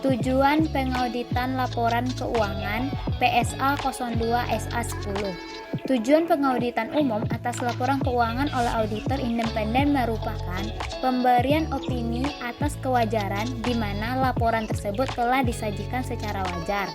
Tujuan pengauditan laporan keuangan PSA 02 SA 10. Tujuan pengauditan umum atas laporan keuangan oleh auditor independen merupakan pemberian opini atas kewajaran di mana laporan tersebut telah disajikan secara wajar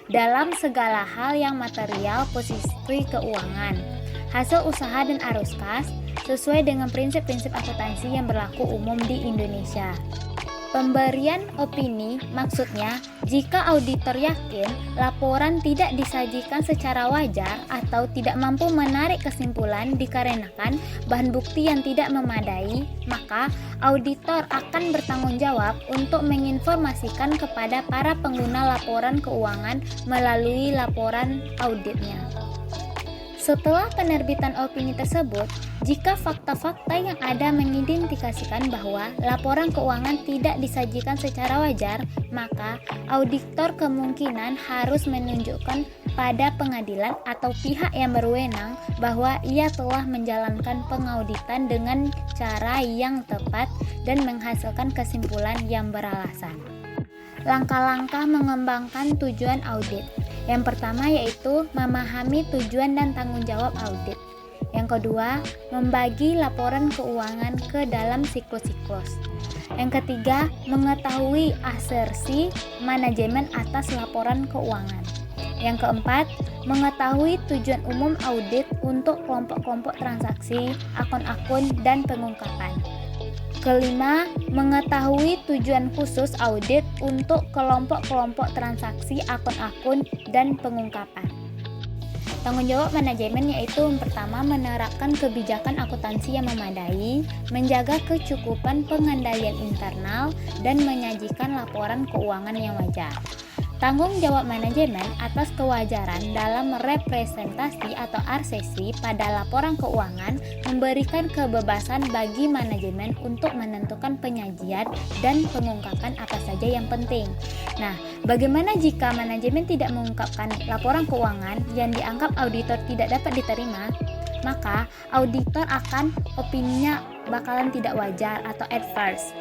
dalam segala hal yang material posisi keuangan, hasil usaha dan arus kas sesuai dengan prinsip-prinsip akuntansi yang berlaku umum di Indonesia. Pemberian opini maksudnya jika auditor yakin laporan tidak disajikan secara wajar atau tidak mampu menarik kesimpulan dikarenakan bahan bukti yang tidak memadai, maka auditor akan bertanggung jawab untuk menginformasikan kepada para pengguna laporan keuangan melalui laporan auditnya. Setelah penerbitan opini tersebut, jika fakta-fakta yang ada mengindikasikan bahwa laporan keuangan tidak disajikan secara wajar, maka auditor kemungkinan harus menunjukkan pada pengadilan atau pihak yang berwenang bahwa ia telah menjalankan pengauditan dengan cara yang tepat dan menghasilkan kesimpulan yang beralasan. Langkah-langkah mengembangkan tujuan audit. Yang pertama yaitu memahami tujuan dan tanggung jawab audit. Yang kedua, membagi laporan keuangan ke dalam siklus-siklus. Yang ketiga, mengetahui asersi manajemen atas laporan keuangan. Yang keempat, mengetahui tujuan umum audit untuk kelompok-kelompok transaksi, akun-akun, dan pengungkapan. Kelima, mengetahui tujuan khusus audit untuk kelompok-kelompok transaksi, akun-akun, dan pengungkapan. Tanggung jawab manajemen yaitu yang pertama menerapkan kebijakan akuntansi yang memadai, menjaga kecukupan pengendalian internal, dan menyajikan laporan keuangan yang wajar. Tanggung jawab manajemen atas kewajaran dalam representasi atau arsesi pada laporan keuangan memberikan kebebasan bagi manajemen untuk menentukan penyajian dan pengungkapan apa saja yang penting. Nah, bagaimana jika manajemen tidak mengungkapkan laporan keuangan yang dianggap auditor tidak dapat diterima? Maka auditor akan opininya bakalan tidak wajar atau adverse.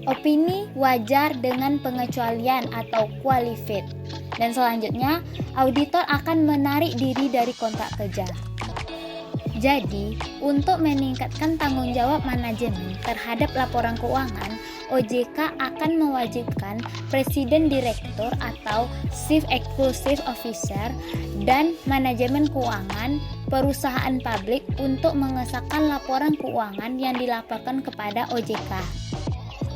Opini wajar dengan pengecualian atau qualified. Dan selanjutnya, auditor akan menarik diri dari kontrak kerja. Jadi, untuk meningkatkan tanggung jawab manajemen terhadap laporan keuangan, OJK akan mewajibkan Presiden Direktur atau Chief Executive Officer dan manajemen keuangan perusahaan publik untuk mengesahkan laporan keuangan yang dilaporkan kepada OJK.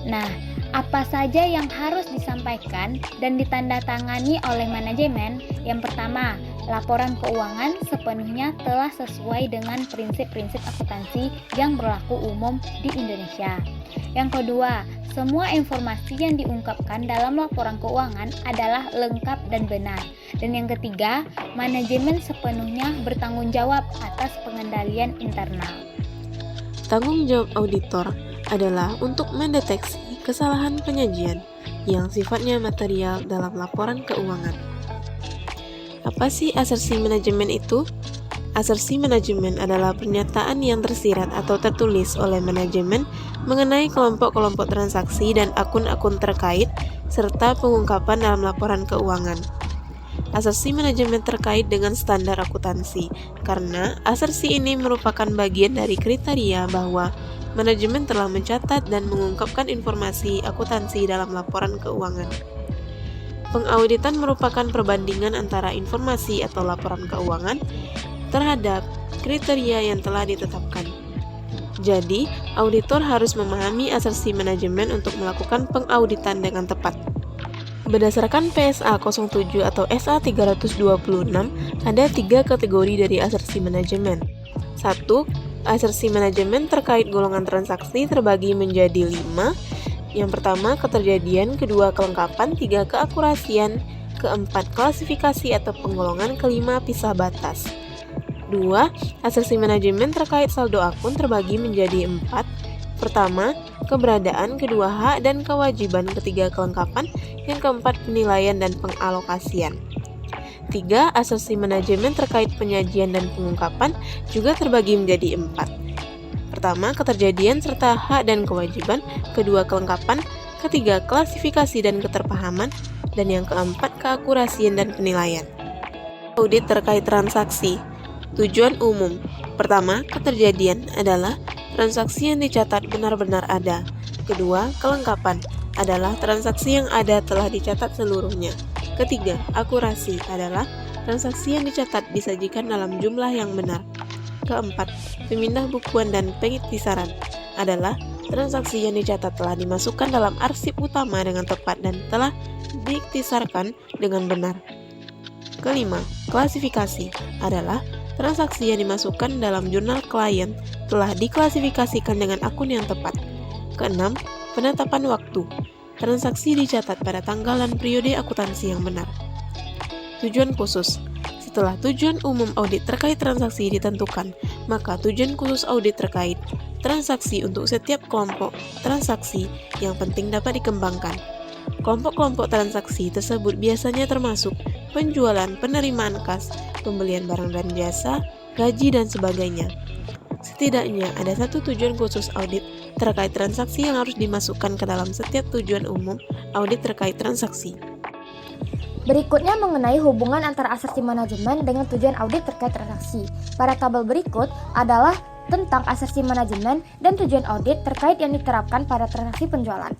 Nah, apa saja yang harus disampaikan dan ditandatangani oleh manajemen? Yang pertama, laporan keuangan sepenuhnya telah sesuai dengan prinsip-prinsip akuntansi yang berlaku umum di Indonesia. Yang kedua, semua informasi yang diungkapkan dalam laporan keuangan adalah lengkap dan benar. Dan yang ketiga, manajemen sepenuhnya bertanggung jawab atas pengendalian internal. Tanggung jawab auditor adalah untuk mendeteksi kesalahan penyajian yang sifatnya material dalam laporan keuangan. Apa sih asersi manajemen itu? Asersi manajemen adalah pernyataan yang tersirat atau tertulis oleh manajemen mengenai kelompok-kelompok transaksi dan akun-akun terkait serta pengungkapan dalam laporan keuangan. Asersi manajemen terkait dengan standar akuntansi karena asersi ini merupakan bagian dari kriteria bahwa manajemen telah mencatat dan mengungkapkan informasi akuntansi dalam laporan keuangan. Pengauditan merupakan perbandingan antara informasi atau laporan keuangan terhadap kriteria yang telah ditetapkan. Jadi, auditor harus memahami asersi manajemen untuk melakukan pengauditan dengan tepat. Berdasarkan PSA 07 atau SA 326, ada 3 kategori dari asersi manajemen. 1. Asersi manajemen terkait golongan transaksi terbagi menjadi 5. Yang pertama, keterjadian, kedua, kelengkapan, 3, keakurasian, keempat, klasifikasi atau penggolongan, kelima, pisah batas. 2. Asersi manajemen terkait saldo akun terbagi menjadi 4. Pertama, keberadaan, kedua, hak dan kewajiban, ketiga, kelengkapan, yang keempat, penilaian dan pengalokasian. 3. Asersi manajemen terkait penyajian dan pengungkapan juga terbagi menjadi 4. Pertama, keterjadian serta hak dan kewajiban. Kedua, kelengkapan. ketiga, klasifikasi dan keterpahaman, dan yang keempat, keakurasian dan penilaian. Audit terkait transaksi. Tujuan umum. Pertama, keterjadian adalah transaksi yang dicatat benar-benar ada. Kedua, kelengkapan adalah transaksi yang ada telah dicatat seluruhnya. Ketiga, akurasi adalah transaksi yang dicatat disajikan dalam jumlah yang benar. Keempat, pemindah bukuan dan pengiktisaran adalah transaksi yang dicatat telah dimasukkan dalam arsip utama dengan tepat dan telah diiktisarkan dengan benar. Kelima, klasifikasi adalah transaksi yang dimasukkan dalam jurnal klien telah diklasifikasikan dengan akun yang tepat. Keenam, penetapan waktu. Transaksi dicatat pada tanggal dan periode akuntansi yang benar. Tujuan khusus. Setelah tujuan umum audit terkait transaksi ditentukan, maka tujuan khusus audit terkait transaksi untuk setiap kelompok transaksi yang penting dapat dikembangkan. Kelompok-kelompok transaksi tersebut biasanya termasuk penjualan, penerimaan kas, pembelian barang dan jasa, gaji, dan sebagainya. Setidaknya ada satu tujuan khusus audit terkait transaksi yang harus dimasukkan ke dalam setiap tujuan umum audit terkait transaksi. Berikutnya mengenai hubungan antara asersi manajemen dengan tujuan audit terkait transaksi. Pada tabel berikut adalah tentang asersi manajemen dan tujuan audit terkait yang diterapkan pada transaksi penjualan.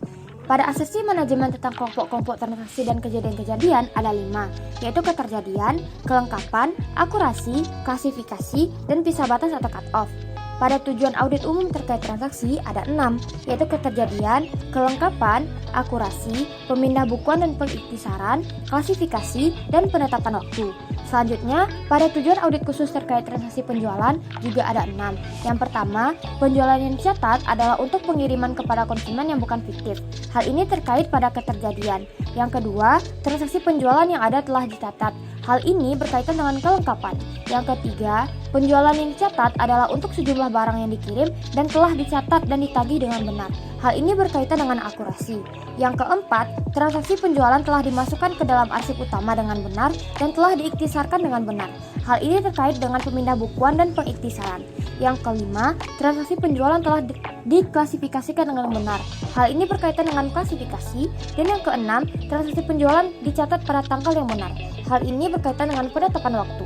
Pada asersi manajemen tentang kelompok-kelompok transaksi dan kejadian-kejadian ada 5, yaitu keterjadian, kelengkapan, akurasi, klasifikasi, dan pisah batas atau cut-off. Pada tujuan audit umum terkait transaksi ada 6, yaitu keterjadian, kelengkapan, akurasi, pemindah bukuan dan pengiktisaran, klasifikasi, dan penetapan waktu. Selanjutnya, pada tujuan audit khusus terkait transaksi penjualan juga ada 6. Yang pertama, penjualan yang dicatat adalah untuk pengiriman kepada konsumen yang bukan fiktif. Hal ini terkait pada keterjadian. Yang kedua, transaksi penjualan yang ada telah dicatat. Hal ini berkaitan dengan kelengkapan. Yang ketiga, penjualan yang dicatat adalah untuk sejumlah barang yang dikirim dan telah dicatat dan ditagih dengan benar. Hal ini berkaitan dengan akurasi. Yang keempat, transaksi penjualan telah dimasukkan ke dalam arsip utama dengan benar dan telah diiktisarkan dengan benar. Hal ini terkait dengan pemindah bukuan dan pengiktisaran. Yang kelima, transaksi penjualan telah diklasifikasikan dengan benar. Hal ini berkaitan dengan klasifikasi. Dan yang keenam, transaksi penjualan dicatat pada tanggal yang benar. Hal ini berkaitan dengan penetapan waktu.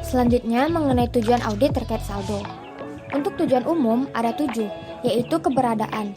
Selanjutnya mengenai tujuan audit terkait saldo. Untuk tujuan umum ada 7, yaitu keberadaan.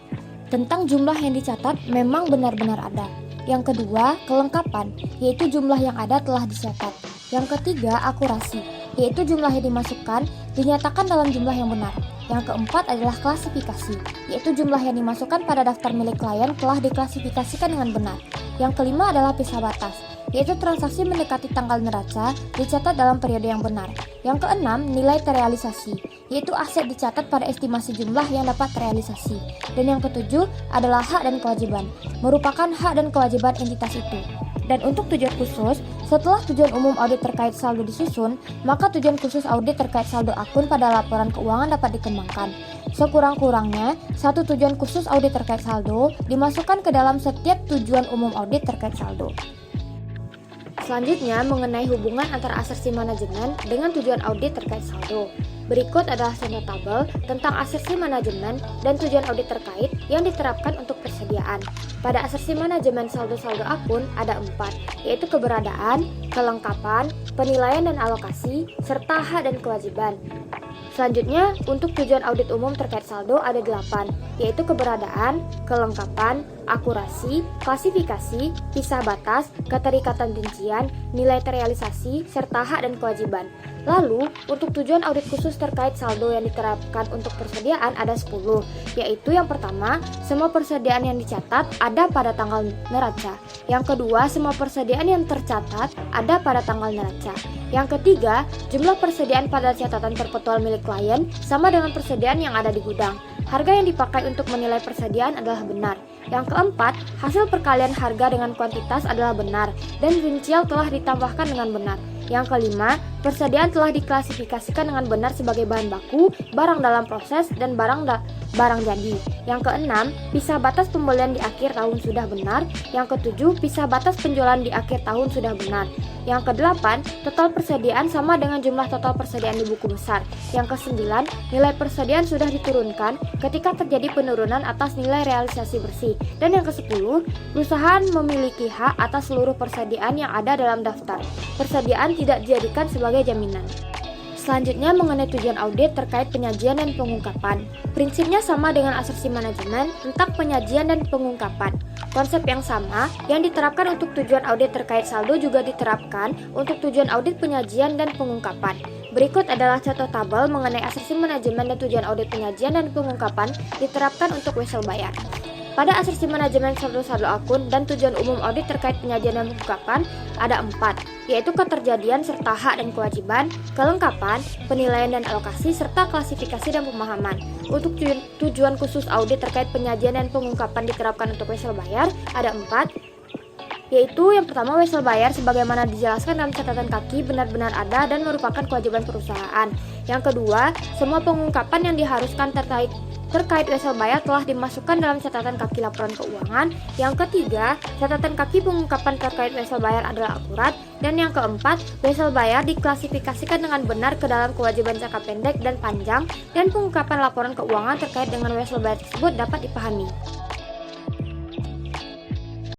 Tentang jumlah yang dicatat memang benar-benar ada. Yang kedua, kelengkapan, yaitu jumlah yang ada telah dicatat. Yang ketiga, akurasi, yaitu jumlah yang dimasukkan dinyatakan dalam jumlah yang benar. Yang keempat adalah klasifikasi, yaitu jumlah yang dimasukkan pada daftar milik klien telah diklasifikasikan dengan benar. Yang kelima adalah pisah batas, yaitu transaksi mendekati tanggal neraca dicatat dalam periode yang benar. Yang keenam, nilai terrealisasi, yaitu aset dicatat pada estimasi jumlah yang dapat terrealisasi. Dan yang ketujuh adalah hak dan kewajiban, merupakan hak dan kewajiban entitas itu. Dan untuk tujuan khusus, setelah tujuan umum audit terkait saldo disusun, maka tujuan khusus audit terkait saldo akun pada laporan keuangan dapat dikembangkan. Sekurang-kurangnya, satu tujuan khusus audit terkait saldo dimasukkan ke dalam setiap tujuan umum audit terkait saldo. Selanjutnya mengenai hubungan antara asersi manajemen dengan tujuan audit terkait saldo. Berikut adalah contoh tabel tentang asersi manajemen dan tujuan audit terkait yang diterapkan untuk persediaan. Pada asersi manajemen saldo-saldo akun ada 4, yaitu keberadaan, kelengkapan, penilaian dan alokasi, serta hak dan kewajiban. Selanjutnya, untuk tujuan audit umum terkait saldo ada 8, yaitu keberadaan, kelengkapan, akurasi, klasifikasi, pisah batas, keterikatan rincian, nilai terrealisasi, serta hak dan kewajiban. Lalu, untuk tujuan audit khusus terkait saldo yang diterapkan untuk persediaan ada 10, yaitu yang pertama, semua persediaan yang dicatat ada pada tanggal neraca. Yang kedua, semua persediaan yang tercatat ada pada tanggal neraca. Yang ketiga, jumlah persediaan pada catatan perpetual milik klien sama dengan persediaan yang ada di gudang. Harga yang dipakai untuk menilai persediaan adalah benar. Yang keempat, hasil perkalian harga dengan kuantitas adalah benar dan rincian telah ditambahkan dengan benar. Yang kelima, persediaan telah diklasifikasikan dengan benar sebagai bahan baku, barang dalam proses, dan barang barang jadi. Yang keenam, pisah batas pembelian di akhir tahun sudah benar. Yang ketujuh, pisah batas penjualan di akhir tahun sudah benar. Yang kedelapan, total persediaan sama dengan jumlah total persediaan di buku besar. Yang kesembilan, nilai persediaan sudah diturunkan ketika terjadi penurunan atas nilai realisasi bersih. Dan yang kesepuluh, perusahaan memiliki hak atas seluruh persediaan yang ada dalam daftar. Persediaan tidak dijadikan sebagai jaminan. Selanjutnya mengenai tujuan audit terkait penyajian dan pengungkapan. Prinsipnya sama dengan asersi manajemen tentang penyajian dan pengungkapan. Konsep yang sama yang diterapkan untuk tujuan audit terkait saldo juga diterapkan untuk tujuan audit penyajian dan pengungkapan. Berikut adalah contoh tabel mengenai asersi manajemen dan tujuan audit penyajian dan pengungkapan diterapkan untuk wesel bayar. Pada asersi manajemen saldo-saldo akun dan tujuan umum audit terkait penyajian dan pengungkapan ada 4, yaitu keterjadian serta hak dan kewajiban, kelengkapan, penilaian dan alokasi, serta klasifikasi dan pemahaman. Untuk tujuan khusus audit terkait penyajian dan pengungkapan diterapkan untuk wesel bayar ada 4, yaitu yang pertama, wesel bayar sebagaimana dijelaskan dalam catatan kaki benar-benar ada dan merupakan kewajiban perusahaan. Yang kedua, semua pengungkapan yang diharuskan terkait wesel bayar telah dimasukkan dalam catatan kaki laporan keuangan. Yang ketiga, catatan kaki pengungkapan terkait wesel bayar adalah akurat. Dan yang keempat, wesel bayar diklasifikasikan dengan benar ke dalam kewajiban jangka pendek dan panjang, dan pengungkapan laporan keuangan terkait dengan wesel bayar tersebut dapat dipahami.